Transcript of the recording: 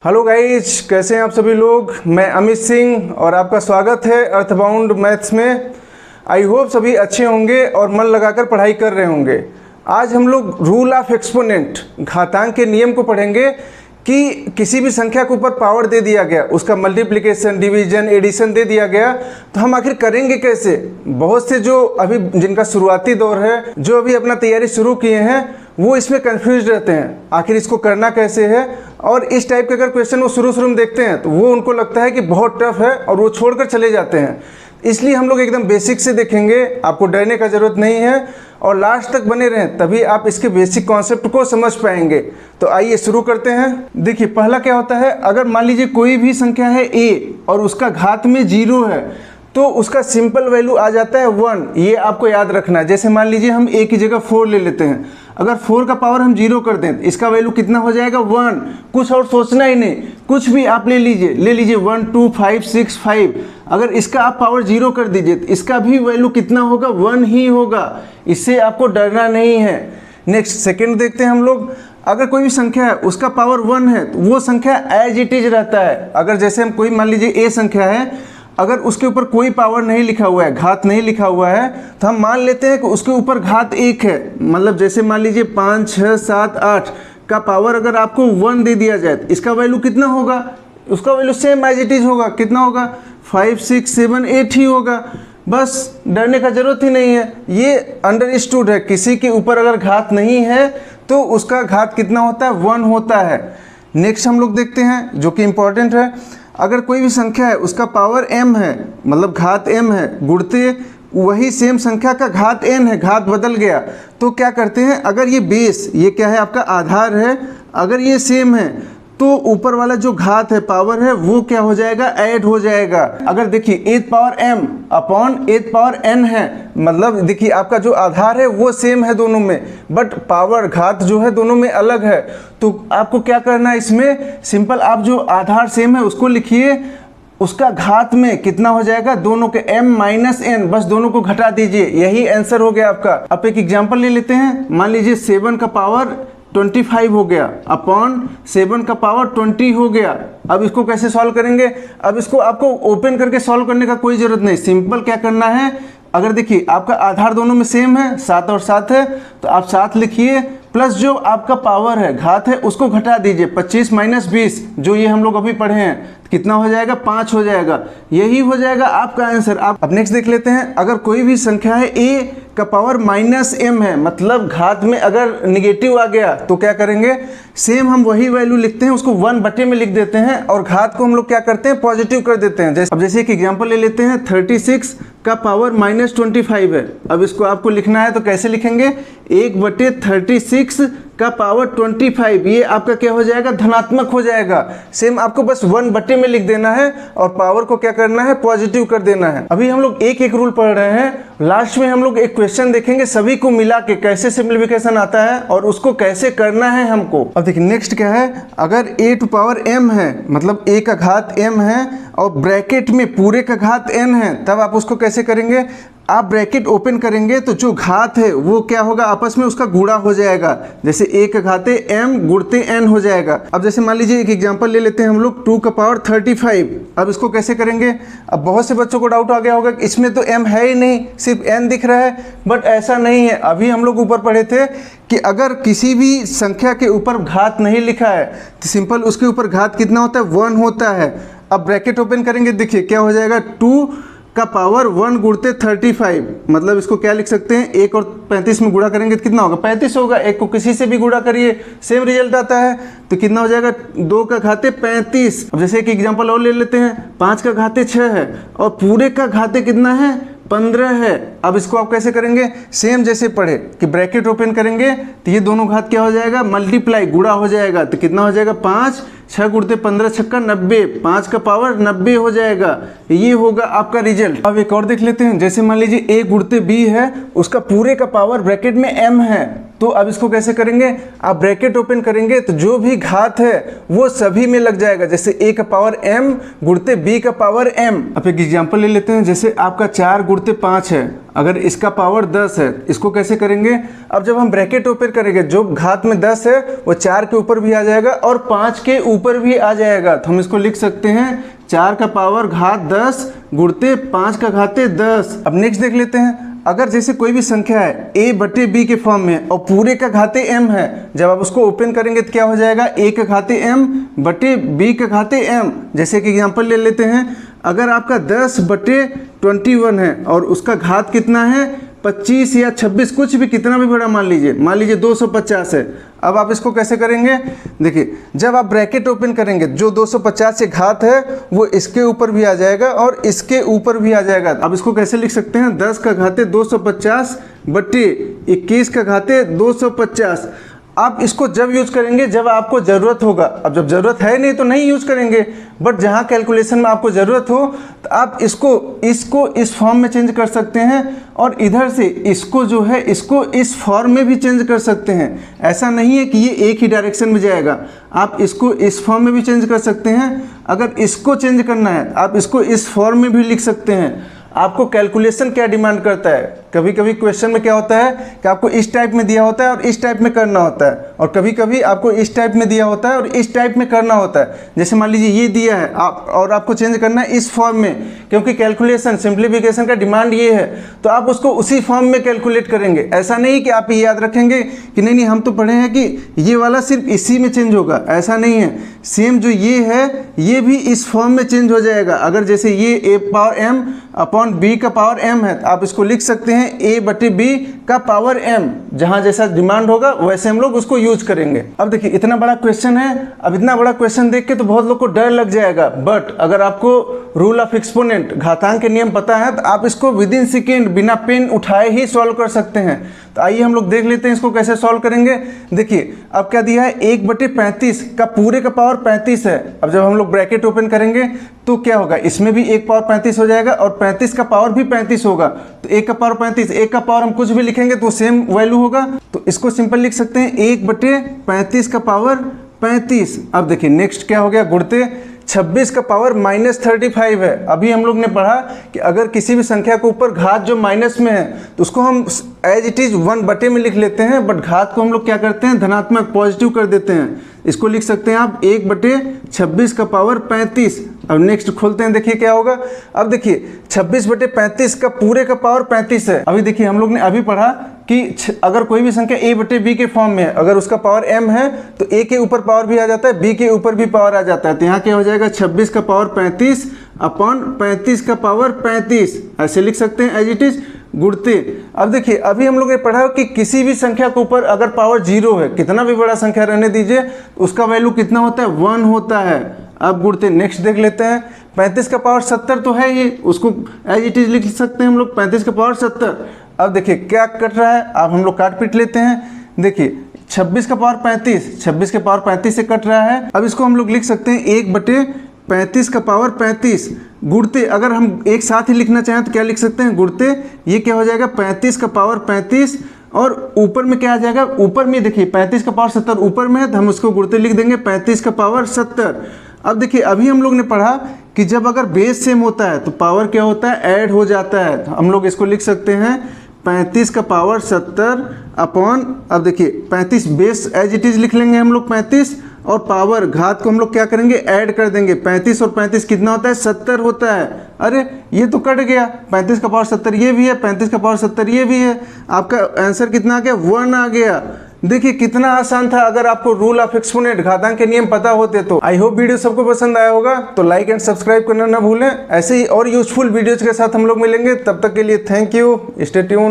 Hello guys, कैसे हैं आप सभी लोग। मैं अमित सिंह और आपका स्वागत है अर्थबाउंड मैथ्स में। आई होप सभी अच्छे होंगे और मन लगाकर पढ़ाई कर रहे होंगे। आज हम लोग रूल ऑफ एक्सपोनेंट घातांक के नियम को पढ़ेंगे कि किसी भी संख्या के ऊपर पावर दे दिया गया, उसका मल्टीप्लिकेशन, डिवीजन, एडिशन दे दिया गया, तो हम आखिर करेंगे कैसे। बहुत से जो अभी जिनका शुरुआती दौर है, जो अभी अपना तैयारी शुरू किए हैं, वो इसमें कंफ्यूज रहते हैं आखिर इसको करना कैसे है। और इस टाइप के अगर क्वेश्चन वो शुरू में देखते हैं तो वो उनको लगता है कि बहुत टफ है और वो छोड़कर चले जाते हैं। इसलिए हम लोग एकदम बेसिक से देखेंगे, आपको डरने का ज़रूरत नहीं है और लास्ट तक बने रहें, तभी आप इसके बेसिक कॉन्सेप्ट को समझ पाएंगे। तो आइए शुरू करते हैं। देखिए पहला क्या होता है, अगर मान लीजिए कोई भी संख्या है a और उसका घात में 0 है तो उसका सिंपल वैल्यू आ जाता है 1। ये आपको याद रखना है। जैसे मान लीजिए हम a की जगह 4 ले लेते हैं, अगर 4 का पावर हम 0 कर दें तो इसका वैल्यू कितना हो जाएगा 1। कुछ और सोचना ही नहीं, कुछ भी आप ले लीजिए 1 2 5 6 5। अगर इसका आप पावर 0 कर दीजिए तो इसका भी वैल्यू कितना होगा 1 ही होगा। इससे आपको डरना नहीं है। नेक्स्ट सेकेंड देखते हैं हम लोग। अगर कोई भी संख्या है उसका पावर 1 है तो वो संख्या एज इट इज रहता है। अगर जैसे हम कोई मान लीजिए a संख्या है, अगर उसके ऊपर कोई पावर नहीं लिखा हुआ है, घात नहीं लिखा हुआ है, तो हम मान लेते हैं कि उसके ऊपर घात 1 है। मतलब जैसे मान लीजिए 5 6 7 8 का पावर अगर आपको 1 दे दिया जाए तो इसका वैल्यू कितना होगा, उसका value same as it is होगा। कितना होगा 5 6 7 8 ही होगा। बस डरने का जरूरत ही नहीं है, ये अंडरस्टूड है। किसी के ऊपर अगर घात नहीं है तो उसका घात कितना होता है 1 होता है। नेक्स्ट हम लोग देखते हैं जो कि इम्पोर्टेंट है। अगर कोई भी संख्या है उसका पावर m है, मतलब घात m है, गुणते वही सेम संख्या का घात n है, घात बदल गया, तो क्या करते हैं, अगर ये बेस, ये क्या है आपका आधार है, अगर ये सेम है तो ऊपर वाला जो घात है, पावर है, वो क्या हो जाएगा ऐड हो जाएगा। अगर देखिए 8 power m upon 8 power n है, मतलब देखिए आपका जो आधार है वो सेम है दोनों में, बट पावर घात जो है दोनों में अलग है। तो आपको क्या करना है, इसमें सिंपल आप जो आधार सेम है उसको लिखिए, उसका घात में कितना हो जाएगा, दोनों के m माइनस n, बस दोनों को घटा दीजिए, यही आंसर हो गया आपका। अब एक एग्जांपल ले लेते हैं। मान लीजिए 7 का पावर 25 हो गया अपॉन 7 का पावर 20 हो गया। अब इसको कैसे सॉल्व करेंगे, अब इसको आपको ओपन करके सॉल्व करने का कोई ज़रूरत नहीं। सिंपल क्या करना है, अगर देखिए आपका आधार दोनों में सेम है, 7 और 7 है, तो आप 7 लिखिए, प्लस जो आपका पावर है, घात है, उसको घटा दीजिए। 25 माइनस 20 जो ये हम लोग अभी पढ़े हैं, कितना हो जाएगा 5 हो जाएगा। यही हो जाएगा आपका आंसर। आप अब नेक्स्ट देख लेते हैं। अगर कोई भी संख्या है a का पावर माइनस m है, मतलब घात में अगर निगेटिव आ गया तो क्या करेंगे, सेम हम वही वैल्यू लिखते हैं, उसको 1 बटे में लिख देते हैं और घात को हम लोग क्या करते हैं पॉजिटिव कर देते हैं। अब जैसे एक एग्जांपल ले लेते हैं, 36 का पावर माइनस 25 है। अब इसको आपको लिखना है तो कैसे लिखेंगे, 1 बटे 36 का पावर 25, ये आपका क्या हो जाएगा धनात्मक हो जाएगा। सेम आपको बस 1 बटे में लिख देना है और पावर को क्या करना है पॉजिटिव कर देना है। अभी हम लोग एक एक रूल पढ़ रहे हैं, लास्ट में हम लोग एक क्वेश्चन देखेंगे सभी को मिला के कैसे सिंप्लीफिकेशन आता है और उसको कैसे करना है हमको। अब देखिए नेक्स्ट क्या है, अगर a टू पावर m है, मतलब a का घात m है और ब्रैकेट में पूरे का घात n है, तब आप उसको कैसे करेंगे, आप ब्रैकेट ओपन करेंगे तो जो घात है वो क्या होगा, आपस में उसका गुणा हो जाएगा। जैसे a का घाते m गुणते n हो जाएगा। अब जैसे मान लीजिए एक एग्जांपल ले लेते हैं हम लोग, 2 का पावर 35। अब इसको कैसे करेंगे, अब बहुत से बच्चों को डाउट आ गया होगा कि इसमें तो m है ही नहीं, सिर्फ n दिख रहा है, बट ऐसा नहीं है। अभी हम लोग ऊपर पढ़े थे कि अगर किसी भी संख्या के ऊपर घात नहीं लिखा है तो सिंपल उसके ऊपर घात कितना होता है 1 होता है। अब ब्रैकेट ओपन करेंगे, देखिए क्या हो जाएगा, 2 का पावर 1 गुणते 35, मतलब इसको क्या लिख सकते हैं, 1 और 35 में गुणा करेंगे तो कितना होगा 35 होगा। 1 को किसी से भी गुणा करिए सेम रिजल्ट आता है, तो कितना हो जाएगा 2 का घाते 35। अब जैसे एक एग्जांपल और ले लेते हैं, 5 का घाते 6 है और पूरे का घाते कितना है 15 है। अब इसको आप कैसे करेंगे, सेम जैसे पढ़े कि ब्रैकेट ओपन करेंगे तो ये दोनों घात क्या हो जाएगा मल्टीप्लाई, गुणा हो जाएगा, तो कितना हो जाएगा 5 6 गुणते 15 छक्का 90, 5 का पावर 90 हो जाएगा। ये होगा आपका रिजल्ट। अब एक और देख लेते हैं। जैसे मान लीजिए a गुणते b है, उसका पूरे का पावर ब्रैकेट में m है तो अब इसको कैसे करेंगे, आप ब्रैकेट ओपन करेंगे तो जो भी घात है वो सभी में लग जाएगा। जैसे a का पावर m गुणते b का पावर m। अब एक एग्जांपल ले लेते हैं, जैसे आपका 4 गुणते 5 है, अगर इसका पावर 10 है, इसको कैसे करेंगे। अब जब हम ब्रैकेट ओपन करेंगे जो घात में 10 है वो 4 के ऊपर भी आ जाएगा और 5 के ऊपर भी आ जाएगा। तो हम इसको लिख सकते हैं 4 का पावर घात 10 गुणते 5 का घाते 10। अब नेक्स्ट देख लेते हैं, अगर जैसे कोई भी संख्या है a बटे b के फॉर्म में और पूरे का घाते m है, जब आप उसको ओपन करेंगे तो क्या हो जाएगा, a का घाते m बटे b का घाते m। जैसे कि एग्जांपल ले लेते हैं, अगर आपका 10 बटे 21 है और उसका घात कितना है 25 या 26, कुछ भी कितना भी बड़ा मान लीजिए 250 है। अब आप इसको कैसे करेंगे, देखिए जब आप ब्रैकेट ओपन करेंगे जो 250 से घात है वो इसके ऊपर भी आ जाएगा और इसके ऊपर भी आ जाएगा। अब इसको कैसे लिख सकते हैं, 10 का घाते 250 बटे 21 का घाते 250। आप इसको जब यूज करेंगे जब आपको ज़रूरत होगा। अब जब ज़रूरत है नहीं तो नहीं यूज करेंगे, बट जहाँ कैलकुलेशन में आपको ज़रूरत हो तो आप इसको इस फॉर्म में चेंज कर सकते हैं और इधर से इसको जो है इसको इस फॉर्म में भी चेंज कर सकते हैं। ऐसा नहीं है कि ये एक ही डायरेक्शन में जाएगा, आप इसको इस फॉर्म में भी चेंज कर सकते हैं। अगर इसको चेंज करना है आप इसको इस फॉर्म में भी लिख सकते हैं। आपको कैलकुलेशन क्या डिमांड करता है, कभी कभी क्वेश्चन में क्या होता है कि आपको इस टाइप में दिया होता है और इस टाइप में करना होता है, और कभी कभी आपको इस टाइप में दिया होता है और इस टाइप में करना होता है। जैसे मान लीजिए ये दिया है आप और आपको चेंज करना है इस फॉर्म में, क्योंकि कैलकुलेशन सिंप्लीफिकेशन का डिमांड ये है, तो आप उसको उसी फॉर्म में कैलकुलेट करेंगे। ऐसा नहीं कि आप ये याद रखेंगे कि नहीं हम तो पढ़े हैं कि ये वाला सिर्फ इसी में चेंज होगा, ऐसा नहीं है। सेम जो ये है ये भी इस फॉर्म में चेंज हो जाएगा। अगर जैसे ये a power m upon b का पावर m है तो आप इसको लिख सकते हैं a बटे b का पावर m। जहां जैसा डिमांड होगा वैसे हम लोग उसको यूज करेंगे। अब देखिए इतना बड़ा क्वेश्चन है, अब इतना बड़ा क्वेश्चन देख के तो बहुत लोग को डर लग जाएगा, बट अगर आपको रूल ऑफ एक्सपोनेंट घातांक के नियम पता है तो आप इसको विद इन सेकेंड बिना पेन उठाए ही सॉल्व कर सकते हैं। तो आइए हम लोग देख लेते हैं इसको कैसे सॉल्व करेंगे। देखिए अब क्या दिया है, 1 बटे 35 का पूरे का पावर 35 है। अब जब हम लोग ब्रैकेट ओपन करेंगे तो क्या होगा, इसमें भी 1 पावर 35 हो जाएगा और 35 का पावर भी 35 होगा। तो 1 का पावर 35, 1 का पावर हम कुछ भी लिखेंगे तो सेम वैल्यू होगा। तो इसको सिंपल लिख सकते हैं 1 बटे 35 का पावर 35। अब देखिए नेक्स्ट क्या हो गया, गुणते 26 का पावर -35 है। अभी हम लोग ने पढ़ा कि अगर किसी भी संख्या के ऊपर घात जो माइनस में है तो उसको हम एज इट इज 1 बटे में लिख लेते हैं, बट घात को हम लोग क्या करते हैं धनात्मक पॉजिटिव कर देते हैं। इसको लिख सकते हैं आप 1 बटे 26 का पावर 35। अब नेक्स्ट खोलते हैं, देखिए क्या होगा। अब देखिए 26 बटे 35 का पूरे का पावर 35 है। अभी देखिए हम लोग ने अभी पढ़ा कि अगर कोई भी संख्या a बटे b के फॉर्म में है, अगर उसका पावर m है तो a के ऊपर पावर भी आ जाता है, b के ऊपर भी पावर आ जाता है। तो यहाँ क्या हो जाएगा 26 का पावर 35 अपॉन 35 का पावर 35, ऐसे लिख सकते हैं एज इट इज गुणते। अब देखिए अभी हम लोग ने पढ़ा कि किसी भी संख्या के ऊपर अगर पावर 0 है, कितना भी बड़ा संख्या रहने दीजिए, उसका वैल्यू कितना होता है 1 होता है। अब गुणते नेक्स्ट देख लेते हैं, 35 का पावर 70 तो है ही, उसको एज इट इज लिख सकते हैं हम लोग 35 का पावर 70। अब देखिए क्या कट रहा है, अब हम लोग काट पीट लेते हैं। देखिए 26 का पावर 35, 26 के पावर 35 से कट रहा है। अब इसको हम लोग लिख सकते हैं 1 बटे 35 का पावर 35 गुणते, अगर हम एक साथ ही लिखना चाहें तो क्या लिख सकते हैं गुणते, ये क्या हो जाएगा 35 का पावर 35 और ऊपर में क्या आ जाएगा, ऊपर में देखिए 35 का पावर 70 ऊपर में है तो हम उसको गुणते लिख देंगे 35 का पावर 70। अब देखिए अभी हम लोग ने पढ़ा कि जब अगर बेस सेम होता है तो पावर क्या होता है ऐड हो जाता है। तो हम लोग इसको लिख सकते हैं 35 का पावर 70 अपॉन, अब देखिए 35 बेस एज इट इज लिख लेंगे हम लोग 35 और पावर घात को हम लोग क्या करेंगे ऐड कर देंगे। 35 और 35 कितना होता है 70 होता है। अरे ये तो कट गया, 35 का पावर 70 ये भी है, 35 का पावर 70 ये भी है। आपका आंसर कितना आ गया 1 आ गया। देखिए कितना आसान था अगर आपको रूल ऑफ एक्सपोनेंट घातांक के नियम पता होते तो। आई होप वीडियो सबको पसंद आया होगा, तो लाइक एंड सब्सक्राइब करना ना भूलें। ऐसे ही और यूजफुल वीडियोज के साथ हम लोग मिलेंगे, तब तक के लिए थैंक यू, स्टे ट्यून्ड।